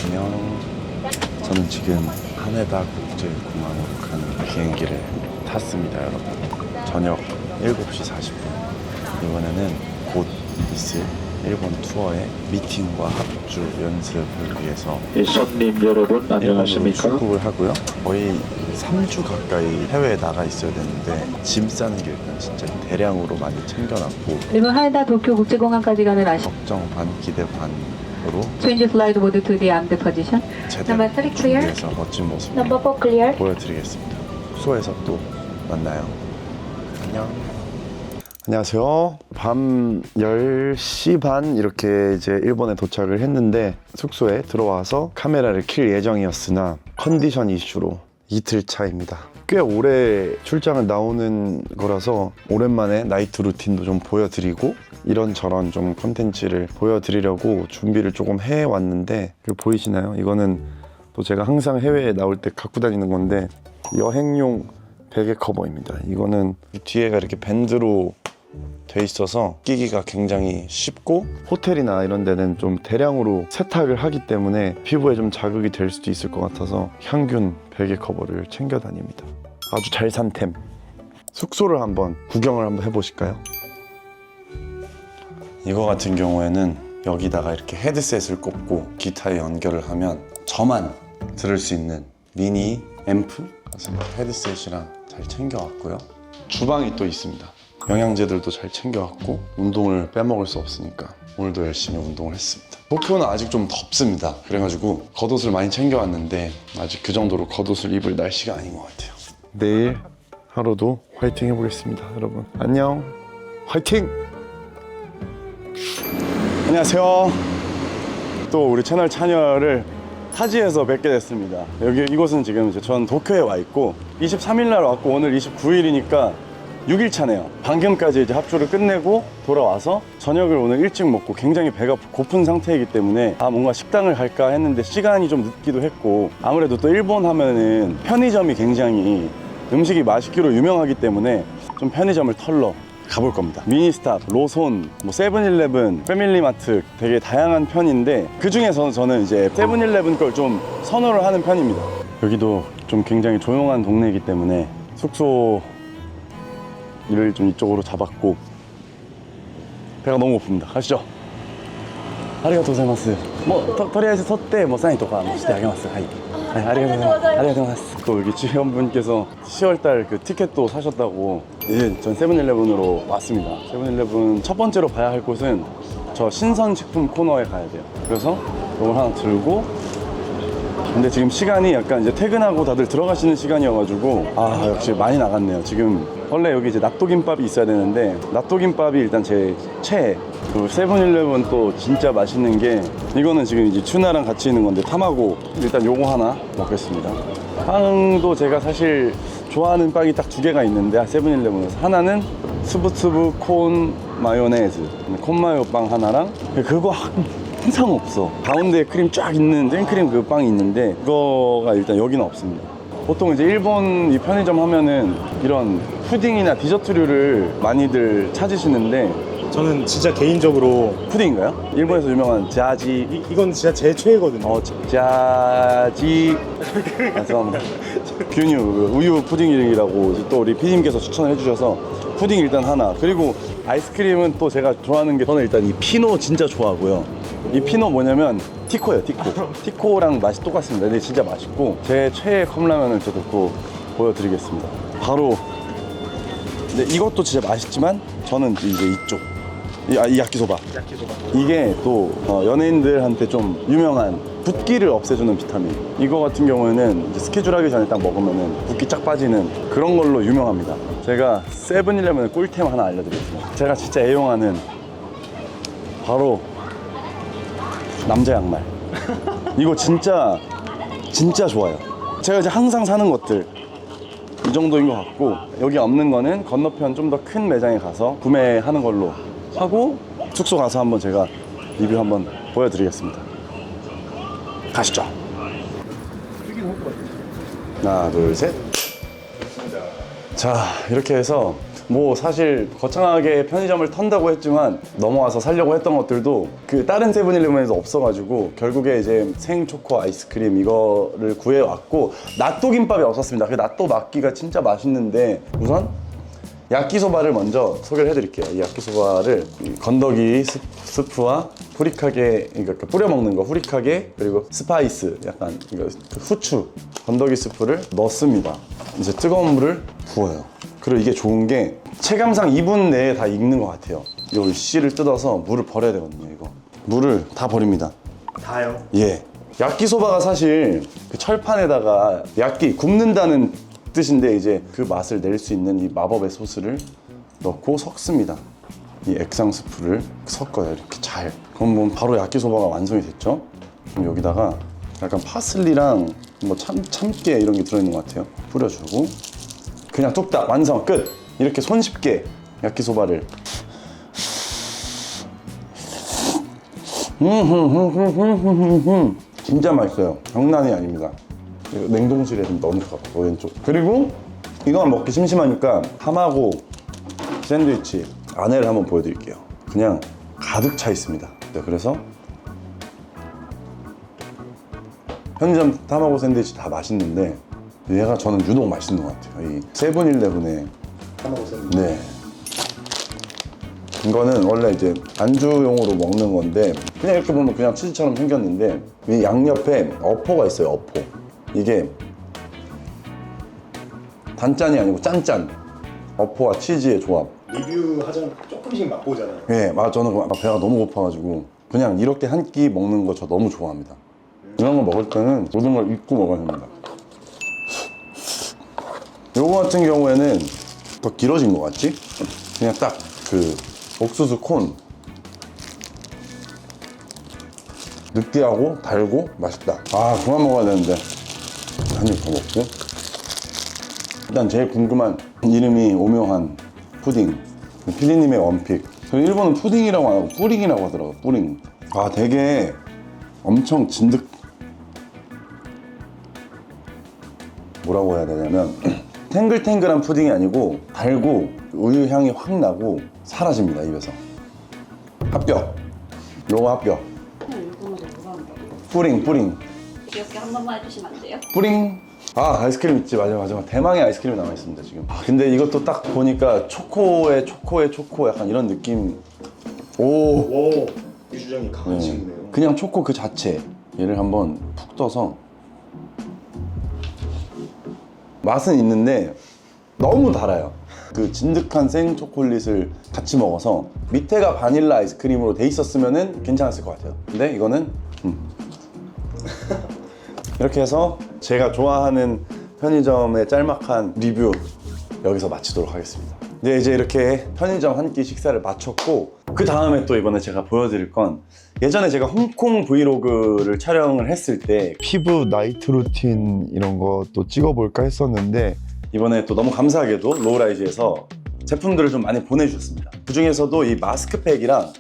안녕. 저는 지금 하네다 국제공항으로 가는 비행기를 탔습니다, 여러분. 저녁 7시 40분. 이번에는 곧 있을 일본 투어의 미팅과 합주 연습을 위해서 손님 여러분 일본으로 안녕하십니까? 출국을 하고요. 거의 3주 가까이 해외에 나가 있어야 되는데 짐 싸는 게 일단 진짜 대량으로 많이 챙겨놨고 일본 하네다 도쿄 국제공항까지 가는 아시 걱정 반 기대 반으로 Change flight mode to the armed position. 제대로 Number 3 clear. 준비해서 멋진 모습 Number 4 clear. 보여드리겠습니다. 숙소에서 또 만나요. 안녕. 안녕하세요. 밤 10시 반 이렇게 이제 일본에 도착을 했는데 숙소에 들어와서 카메라를 킬 예정이었으나 컨디션 이슈로 이틀 차입니다. 꽤 오래 출장을 나오는 거라서 오랜만에 나이트 루틴도 좀 보여드리고 이런저런 좀 컨텐츠를 보여드리려고 준비를 조금 해왔는데 보이시나요? 이거는 또 제가 항상 해외에 나올 때 갖고 다니는 건데 여행용 베개 커버입니다. 이거는 뒤에가 이렇게 밴드로 돼 있어서 끼기가 굉장히 쉽고 호텔이나 이런 데는 좀 대량으로 세탁을 하기 때문에 피부에 좀 자극이 될 수도 있을 것 같아서 향균 베개 커버를 챙겨 다닙니다. 아주 잘 산 템. 숙소를 한번 구경을 한번 해보실까요? 이거 같은 경우에는 여기다가 이렇게 헤드셋을 꽂고 기타에 연결을 하면 저만 들을 수 있는 미니 앰프? 그래서 헤드셋이랑 잘 챙겨왔고요. 주방이 또 있습니다. 영양제들도 잘 챙겨왔고 운동을 빼먹을 수 없으니까 오늘도 열심히 운동을 했습니다. 도쿄는 아직 좀 덥습니다. 그래가지고 겉옷을 많이 챙겨왔는데 아직 그 정도로 겉옷을 입을 날씨가 아닌 것 같아요. 내일 하루도 화이팅 해보겠습니다. 여러분 안녕. 화이팅! 안녕하세요. 또 우리 채널 찬열을 타지에서 뵙게 됐습니다. 이곳은 지금 전 도쿄에 와 있고 23일 날 왔고 오늘 29일이니까 6일 차네요. 방금까지 이제 합주를 끝내고 돌아와서 저녁을 오늘 일찍 먹고 굉장히 배가 고픈 상태이기 때문에 뭔가 식당을 갈까 했는데 시간이 좀 늦기도 했고 아무래도 또 일본 하면은 편의점이 굉장히 음식이 맛있기로 유명하기 때문에 좀 편의점을 털러 가볼 겁니다. 미니스탑, 로손, 세븐일레븐, 패밀리마트 되게 다양한 편인데 그 중에서 저는 이제 세븐일레븐 걸 좀 선호를 하는 편입니다. 여기도 좀 굉장히 조용한 동네이기 때문에 숙소 를 좀 이쪽으로 잡았고 배가 너무 고픕니다. 가시죠. 아리가토 고자이마스. 토리아에서 섰대 사인とかしてあげます. 아리가토. 또 여기 직원분께서 10월달 그 티켓도 사셨다고 이제 전 세븐일레븐으로 왔습니다. 세븐일레븐 첫 번째로 봐야 할 곳은 저 신선식품 코너에 가야 돼요. 그래서 이걸 하나 들고 근데 지금 시간이 약간 이제 퇴근하고 다들 들어가시는 시간이어가지고 역시 많이 나갔네요. 지금 원래 여기 이제 낫또김밥이 있어야 되는데 낫또김밥이 일단 제 최애. 그 세븐일레븐 또 진짜 맛있는 게 이거는 지금 이제 튜나랑 같이 있는 건데 타마고 일단 요거 하나 먹겠습니다. 빵도 제가 사실 좋아하는 빵이 딱 2개가 있는데 세븐일레븐에서 하나는 스부스부 콘 마요네즈 콘마요 빵 하나랑 그거 항상 없어. 가운데에 크림 쫙 있는 생크림 그 빵이 있는데 그거가 일단 여기는 없습니다. 보통 이제 일본 이 편의점 하면은 이런 푸딩이나 디저트류를 많이들 찾으시는데 저는 진짜 개인적으로 푸딩인가요? 일본에서 유명한 자지 이건 진짜 제 최애거든요. 자지 죄송합니다. 균유 우유 푸딩이라고 또 우리 PD님께서 추천을 해주셔서 푸딩 일단 하나 그리고 아이스크림은 또 제가 좋아하는 게 저는 일단 이 피노 진짜 좋아하고요. 이 피노 뭐냐면 티코예요. 티코랑 맛이 똑같습니다. 근데 진짜 맛있고 제 최애 컵라면을 저도 또 보여드리겠습니다. 바로 근데 이것도 진짜 맛있지만 저는 이제 이쪽 이 야끼소바 이게 또 연예인들한테 좀 유명한 붓기를 없애주는 비타민. 이거 같은 경우에는 이제 스케줄 하기 전에 딱 먹으면은 붓기 쫙 빠지는 그런 걸로 유명합니다. 제가 세븐일레븐의 꿀템 하나 알려드리겠습니다. 제가 진짜 애용하는 바로 남자 양말. 이거 진짜 좋아요. 제가 이제 항상 사는 것들 이 정도인 것 같고 여기 없는 거는 건너편 좀 더 큰 매장에 가서 구매하는 걸로 하고 숙소 가서 한번 제가 리뷰 한번 보여드리겠습니다. 가시죠. 하나 둘 셋. 자 이렇게 해서 뭐 사실 거창하게 편의점을 턴다고 했지만 넘어와서 살려고 했던 것들도 그 다른 세븐일레븐에서 없어가지고 결국에 이제 생초코 아이스크림 이거를 구해왔고 나또 김밥이 없었습니다. 그 나또 막기가 진짜 맛있는데 우선 야끼소바를 먼저 소개를 해드릴게요. 이 야끼소바를 이 건더기 스프와 후리카게, 그러니까 뿌려 먹는 거 후리카게, 그리고 스파이스 약간 이거 후추 건더기 스프를 넣습니다. 이제 뜨거운 물을 부어요. 그리고 이게 좋은 게 체감상 2분 내에 다 익는 것 같아요. 이 씨를 뜯어서 물을 버려야 되거든요. 이거 물을 다 버립니다. 다요? 예. 야끼소바가 사실 그 철판에다가 야끼 굽는다는 뜻인데 이제 그 맛을 낼 수 있는 이 마법의 소스를 넣고 섞습니다. 이 액상 스프를 섞어요. 이렇게 잘. 그럼 뭐 바로 야끼소바가 완성이 됐죠. 그럼 여기다가 약간 파슬리랑 뭐 참깨 이런 게 들어있는 것 같아요. 뿌려주고 그냥 뚝딱 완성 끝. 이렇게 손쉽게 야끼소바를 진짜 맛있어요. 장난이 아닙니다. 이거 냉동실에 좀 넣어놓고 왼쪽. 그리고 이거만 먹기 심심하니까 하마고 샌드위치 안에를 한번 보여드릴게요. 그냥 가득 차 있습니다. 네, 그래서 편의점 타마고 샌드위치 다 맛있는데 얘가 저는 유독 맛있는 것 같아요. 이 세븐일레븐의 하나고 샌드위치. 네. 이거는 원래 이제 안주용으로 먹는 건데 그냥 이렇게 보면 그냥 치즈처럼 생겼는데 이 양옆에 어포가 있어요. 어포. 이게 단짠이 아니고 짠짠. 어포와 치즈의 조합. 리뷰하자면 조금씩 맛보잖아요. 예, 맞아. 저는 배가 너무 고파가지고 그냥 이렇게 한 끼 먹는 거 저 너무 좋아합니다. 이런 거 먹을 때는 모든 걸 잊고 먹어야 됩니다. 요거 같은 경우에는 더 길어진 것 같지? 그냥 딱 그 옥수수 콘 느끼하고 달고 맛있다. 아 그만 먹어야 되는데 한 입 더 먹고. 일단 제일 궁금한 이름이 오묘한 푸딩. 피디님의 원픽. 저 일본은 푸딩이라고 안 하고 뿌링이라고 하더라고요. 뿌링. 아 되게 엄청 진득, 뭐라고 해야 되냐면 탱글탱글한 푸딩이 아니고 달고 우유 향이 확 나고 사라집니다 입에서. 합격. 요거 합격. 뿌링 귀엽게 한 번만 해주시면 안 돼요? 뿌링. 아 아이스크림 있지. 맞아 대망의 아이스크림이 남아있습니다 지금. 아, 근데 이것도 딱 보니까 초코에 초코 약간 이런 느낌. 오, 유주장이 강하시 있네요. 그냥 초코 그 자체. 얘를 한번 푹 떠서 맛은 있는데 너무 달아요. 그 진득한 생초콜릿을 같이 먹어서 밑에가 바닐라 아이스크림으로 돼 있었으면 괜찮았을 것 같아요. 근데 이거는 이렇게 해서 제가 좋아하는 편의점의 짤막한 리뷰 여기서 마치도록 하겠습니다. 네, 이제 이렇게 편의점 한 끼 식사를 마쳤고 그 다음에 또 이번에 제가 보여드릴 건 예전에 제가 홍콩 브이로그를 촬영을 했을 때 피부 나이트 루틴 이런 거 또 찍어볼까 했었는데 이번에 또 너무 감사하게도 로우라이즈에서 제품들을 좀 많이 보내주셨습니다. 그 중에서도 이 마스크팩이랑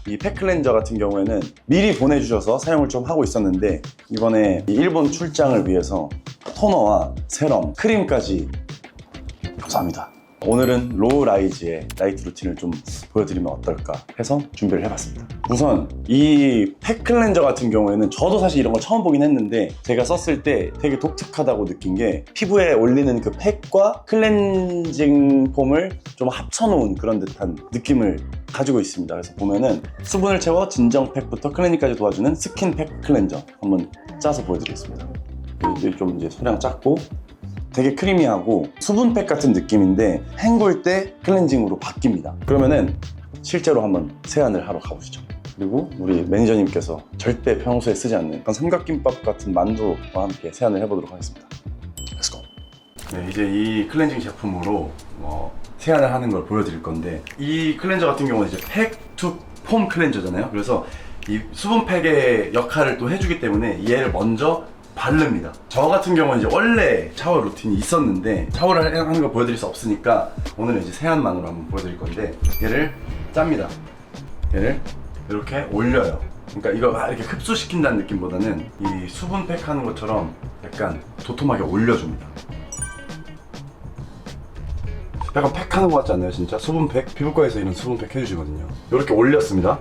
이 팩클렌저 같은 경우에는 미리 보내주셔서 사용을 좀 하고 있었는데 이번에 이 일본 출장을 위해서 토너와 세럼, 크림까지 감사합니다. 오늘은 로우라이즈의 나이트 루틴을 좀 보여드리면 어떨까 해서 준비를 해봤습니다. 우선 이 팩클렌저 같은 경우에는 저도 사실 이런 거 처음 보긴 했는데 제가 썼을 때 되게 독특하다고 느낀 게 피부에 올리는 그 팩과 클렌징 폼을 좀 합쳐놓은 그런 듯한 느낌을 가지고 있습니다. 그래서 보면은 수분을 채워 진정 팩부터 클렌징까지 도와주는 스킨 팩 클렌저 한번 짜서 보여드리겠습니다. 이게 좀 이제 소량 작고 되게 크리미하고 수분팩 같은 느낌인데 헹굴 때 클렌징으로 바뀝니다. 그러면은 실제로 한번 세안을 하러 가보시죠. 그리고 우리 매니저님께서 절대 평소에 쓰지 않는 그런 삼각김밥 같은 만두와 함께 세안을 해보도록 하겠습니다. Let's go. 네, 이제 이 클렌징 제품으로 세안을 하는 걸 보여드릴 건데 이 클렌저 같은 경우는 이제 팩 투 폼 클렌저잖아요. 그래서 이 수분팩의 역할을 또 해주기 때문에 얘를 먼저 바릅니다. 저 같은 경우는 이제 원래 샤워 루틴이 있었는데 샤워를 하는 걸 보여드릴 수 없으니까 오늘은 이제 세안만으로 한번 보여드릴 건데 얘를 짭니다. 얘를 이렇게 올려요. 그러니까 이거 막 이렇게 흡수시킨다는 느낌보다는 이 수분팩 하는 것처럼 약간 도톰하게 올려줍니다. 약간 팩하는 것 같지 않나요 진짜? 수분팩? 피부과에서 이런 수분팩 해주시거든요. 이렇게 올렸습니다.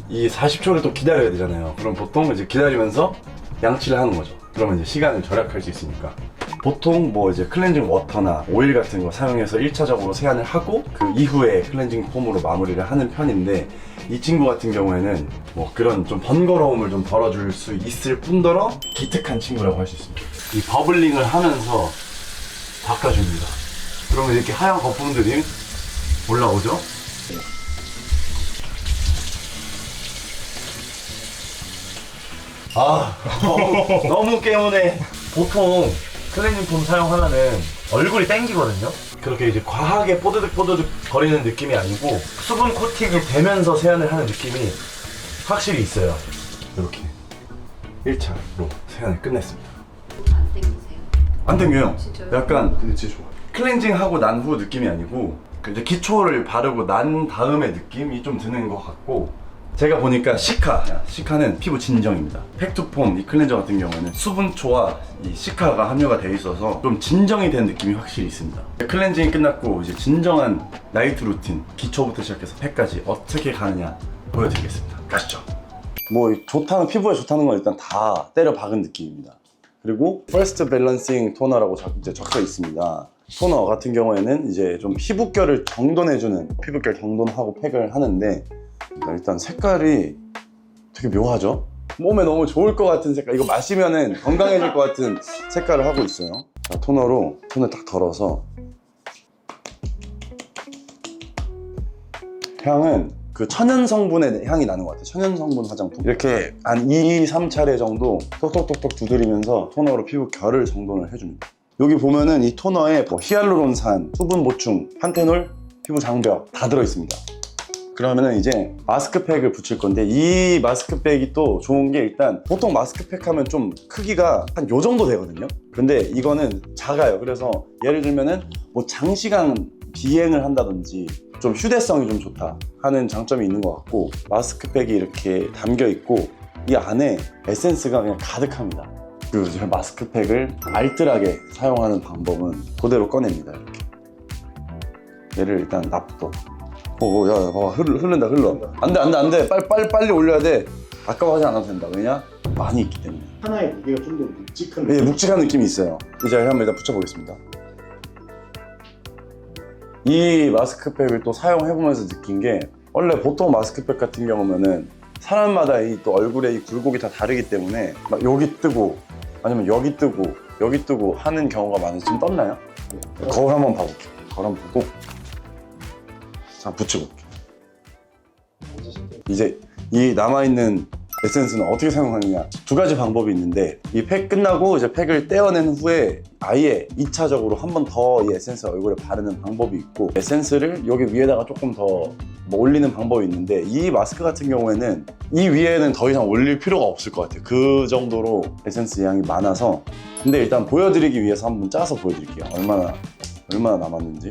이 40초를 또 기다려야 되잖아요. 그럼 보통 이제 기다리면서 양치를 하는 거죠. 그러면 이제 시간을 절약할 수 있으니까. 보통 뭐 이제 클렌징 워터나 오일 같은 거 사용해서 1차적으로 세안을 하고 그 이후에 클렌징 폼으로 마무리를 하는 편인데, 이 친구 같은 경우에는 뭐 그런 좀 번거로움을 좀 덜어줄 수 있을 뿐더러 기특한 친구라고 할 수 있습니다. 이 버블링을 하면서 닦아줍니다. 그러면 이렇게 하얀 거품들이 올라오죠? 아, 너무 개운해. 보통 클렌징 폼 사용하면은 얼굴이 땡기거든요? 그렇게 이제 과하게 뽀드득 거리는 느낌이 아니고 수분 코팅이 되면서 세안을 하는 느낌이 확실히 있어요. 이렇게 1차로 세안을 끝냈습니다. 안 땡기세요? 안 땡겨요. 진짜요? 약간 근데 진짜 좋아. 클렌징 하고 난 후 느낌이 아니고 이제 기초를 바르고 난 다음에 느낌이 좀 드는 것 같고, 제가 보니까 시카는 피부 진정입니다. 팩투폼 이 클렌저 같은 경우에는 수분초와 이 시카가 함유가 되어 있어서 좀 진정이 된 느낌이 확실히 있습니다. 클렌징이 끝났고 이제 진정한 나이트 루틴, 기초부터 시작해서 팩까지 어떻게 가느냐 보여드리겠습니다. 가시죠. 뭐 좋다는, 피부에 좋다는 건 일단 다 때려 박은 느낌입니다. 그리고 퍼스트 밸런싱 토너라고 이제 적혀 있습니다. 토너 같은 경우에는 이제 좀 피부결을 정돈해주는, 피부결 정돈하고 팩을 하는데, 일단 색깔이 되게 묘하죠? 몸에 너무 좋을 것 같은 색깔, 이거 마시면은 건강해질 것 같은 색깔을 하고 있어요. 자, 토너로 손을 딱 덜어서, 향은 그 천연 성분의 향이 나는 것 같아요. 천연 성분 화장품. 이렇게 한 2, 3차례 정도 톡톡톡톡 두드리면서 토너로 피부 결을 정돈을 해줍니다. 여기 보면은 이 토너에 뭐 히알루론산, 수분 보충, 판테놀, 피부 장벽 다 들어있습니다. 그러면은 이제 마스크팩을 붙일 건데, 이 마스크팩이 또 좋은 게, 일단 보통 마스크팩 하면 좀 크기가 한 요 정도 되거든요. 근데 이거는 작아요. 그래서 예를 들면은 뭐 장시간 비행을 한다든지 좀 휴대성이 좀 좋다 하는 장점이 있는 것 같고, 마스크팩이 이렇게 담겨 있고 이 안에 에센스가 그냥 가득합니다. 그리고 제가 마스크팩을 알뜰하게 사용하는 방법은 그대로 꺼냅니다. 이렇게 얘를 일단 놔둬. 야, 봐봐, 흐른다. 안돼. 빨리 올려야 돼. 아까워하지 않아도 된다. 왜냐? 많이 있기 때문에. 하나의 무게가 좀 더 묵직한. 네, 묵직한 느낌이 있어요. 이제 한번 일단 붙여보겠습니다. 이 마스크팩을 또 사용해보면서 느낀 게, 원래 보통 마스크팩 같은 경우면은 사람마다 이 또 얼굴에 이 굴곡이 다 다르기 때문에 막 여기 뜨고 아니면 여기 뜨고 하는 경우가 많아서 좀 떴나요? 거울 한번 봐볼게요. 거울 한번 보고 자, 붙이고 올게요. 이제 이 남아있는 에센스는 어떻게 사용하느냐, 두 가지 방법이 있는데, 이 팩 끝나고 이제 팩을 떼어낸 후에 아예 2차적으로 한 번 더 이 에센스 얼굴에 바르는 방법이 있고, 에센스를 여기 위에다가 조금 더 뭐 올리는 방법이 있는데, 이 마스크 같은 경우에는 이 위에는 더 이상 올릴 필요가 없을 것 같아요. 그 정도로 에센스 양이 많아서. 근데 일단 보여드리기 위해서 한번 짜서 보여드릴게요. 얼마나 남았는지.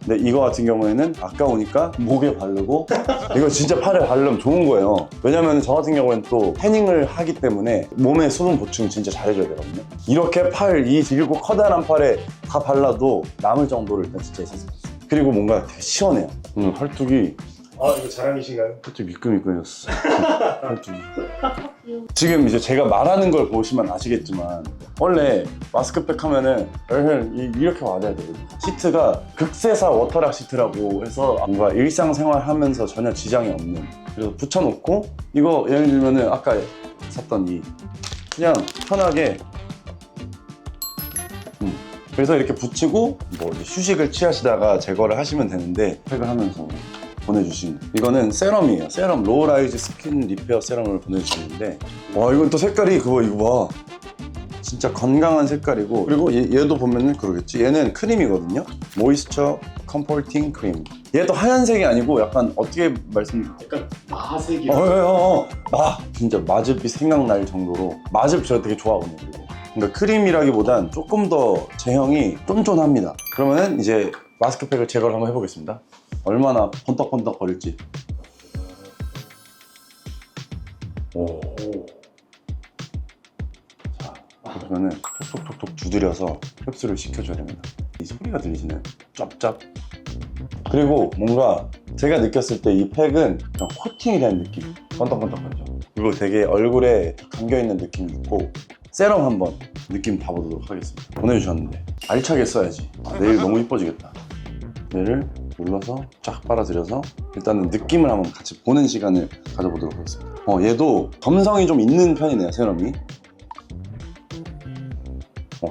근데 이거 같은 경우에는 아까우니까 목에 바르고, 이거 진짜 팔에 바르면 좋은 거예요. 왜냐면 저 같은 경우에는 또 태닝을 하기 때문에 몸에 수분 보충 진짜 잘해줘야 되거든요. 이렇게 팔, 이 길고 커다란 팔에 다 발라도 남을 정도로 일단 진짜 에센스. 그리고 뭔가 되게 시원해요. 팔뚝이 이거 자랑이신가요? 팔뚝이 미끌미끌해졌어. 팔뚝이. 지금 이제 제가 말하는 걸 보시면 아시겠지만, 원래 마스크팩 하면은 이렇게 맞아야 되거든요. 시트가 극세사 워터락 시트라고 해서 뭔가 일상생활 하면서 전혀 지장이 없는, 그래서 붙여놓고, 이거 예를 들면은 아까 샀던 이 그냥 편하게 그래서 이렇게 붙이고 뭐 휴식을 취하시다가 제거를 하시면 되는데, 팩을 하면서 보내주신 이거는 세럼이에요. 세럼, 로우라이즈 스킨 리페어 세럼을 보내주시는데, 와, 이건 또 색깔이 이거 봐, 진짜 건강한 색깔이고, 그리고 얘도 보면은 그러겠지, 얘는 크림이거든요. 모이스처 컴포팅 크림. 얘도 하얀색이 아니고 약간 어떻게 약간 마색이. 진짜 마즙이 생각날 정도로, 마즙 저 되게 좋아하거든요. 그리고 그러니까 크림이라기보단 조금 더 제형이 쫀쫀합니다. 그러면은 이제 마스크팩을 제거를 한번 해보겠습니다. 얼마나 번떡번떡 거릴지. 자, 그러면은 톡톡톡톡 두드려서 흡수를 시켜줘야 됩니다. 이 소리가 들리시나요? 쩝쩝. 그리고 뭔가 제가 느꼈을 때 이 팩은 그냥 코팅이 된 느낌. 번떡번떡하죠. 그리고 되게 얼굴에 감겨있는 느낌이 있고 세럼 한번 느낌 봐보도록 하겠습니다. 보내주셨는데 알차게 써야지. 내일 너무 이뻐지겠다. 얘를 눌러서 쫙 빨아들여서 일단은 느낌을 한번 같이 보는 시간을 가져보도록 하겠습니다. 얘도 점성이 좀 있는 편이네요, 세럼이.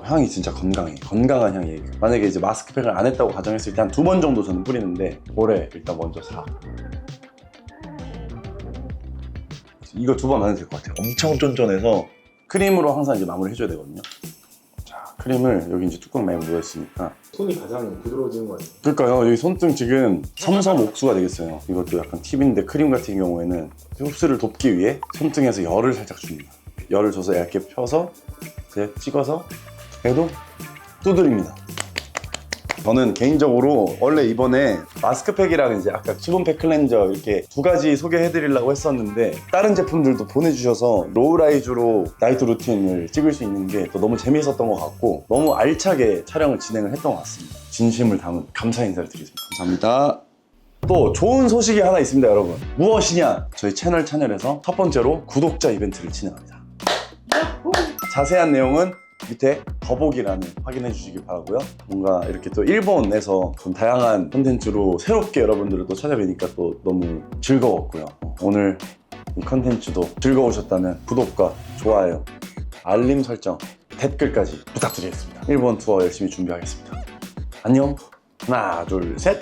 향이 진짜 건강해. 건강한 향이에요. 만약에 이제 마스크팩을 안 했다고 가정했을 때 한 2번 정도 저는 뿌리는데 올해 일단 먼저 4. 이거 2번 하면 될 것 같아요. 엄청 쫀쫀해서 크림으로 항상 이제 마무리 해줘야 되거든요. 자, 크림을 여기 이제 뚜껑 많이 묻어있으니까. 손이 가장 부드러워지는 거 같아요. 그러니까요, 여기 손등 지금 섬섬 옥수가 되겠어요. 이것도 약간 팁인데 크림 같은 경우에는 흡수를 돕기 위해 손등에서 열을 살짝 줍니다. 열을 줘서 얇게 펴서 이제 찍어서 얘도 두드립니다. 저는 개인적으로 원래 이번에 마스크팩이랑 이제 아까 수분팩 클렌저 이렇게 2가지 소개해드리려고 했었는데 다른 제품들도 보내주셔서 로우라이즈로 나이트 루틴을 찍을 수 있는 게 또 너무 재미있었던 것 같고 너무 알차게 촬영을 진행을 했던 것 같습니다. 진심을 담은 감사 인사를 드리겠습니다. 감사합니다. 또 좋은 소식이 하나 있습니다, 여러분. 무엇이냐? 저희 채널 찬열에서 첫 번째로 구독자 이벤트를 진행합니다. 자세한 내용은 밑에 더보기란을 확인해 주시기 바라고요. 뭔가 이렇게 또 일본에서 좀 다양한 콘텐츠로 새롭게 여러분들을 또 찾아뵈니까 또 너무 즐거웠고요. 오늘 이 콘텐츠도 즐거우셨다면 구독과 좋아요, 알림 설정, 댓글까지 부탁드리겠습니다. 일본 투어 열심히 준비하겠습니다. 안녕. 하나, 둘, 셋.